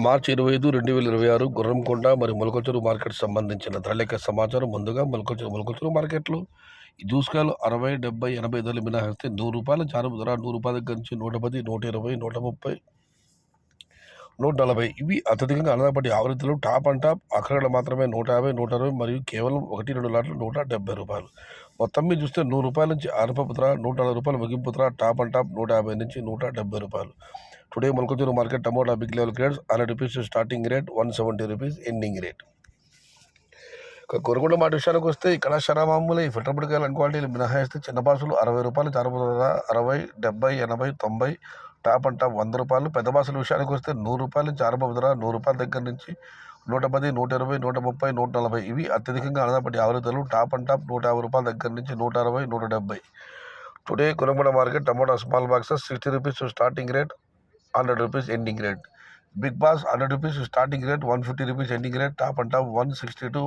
మార్చి 25, 2026 గుర్రంకొండ మరియు మొలకచెరువు మార్కెట్ సంబంధించిన ధరల యొక్క సమాచారం. ముందుగా మొలకచెరువు మార్కెట్లో ఈ దూసుకాయలు 60, 70, 80 ధరలు మినహాయిస్తే రూ. 100 చారుపు ధర రూ. 100 దగ్గర నుంచి 110, 120, 130, 140 ఇవి అత్యధికంగా అన్నదాపటి ఆవృత్తులు. టాప్ అండ్ టాప్ అక్కడక్కడ మాత్రమే 150, 160 మరియు కేవలం 1-2 లాట్లు రూ. 170. మొత్తం మీద చూస్తే రూ. 100 నుంచి ఆరంభపు ధర, రూ. 140 ముగింపు ధర. టాప్ అండ్ టాప్ 150 నుంచి రూ. 170. Today Molakacheruvu market tomato big level grades ₹100 starting rate, ₹170 ending rate. Korakonda మాట విషయానికి వస్తే ఇక్కడ శరామామూలు ఈ ఫిల్టర్ బుడికాయలు అన్ క్వాలిటీలు మినహాయిస్తే చిన్న బాసులు ₹60 చారుపు ధర 60, 70, 80, 90. Top and top ₹100. పెద్ద బాసుల విషయానికి వస్తే రూ. 100 చారుపు ధర రూ. దగ్గర నుంచి 110, 120, 130, 140 ఇవి అత్యధికంగా అన్నదాపటి ఆవృత్తులు. టాప్ అండ్ టాప్ రూ. 150 దగ్గర నుంచి 160, 170. Today Korakonda market tomato small boxes ₹60 starting rate, ₹100 ending rate. Big boss ₹100 starting rate, ₹150 ending rate. Top and top 160 to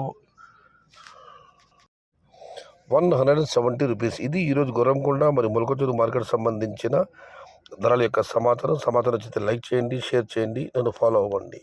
170 ఇది ఈరోజు గుర్రంకొండ మరియు మొలకచెరువు మార్కెట్ సంబంధించిన ధరల యొక్క సమాచారం. నచ్చితే లైక్ చేయండి, షేర్ చేయండి, నన్ను ఫాలో అవ్వండి.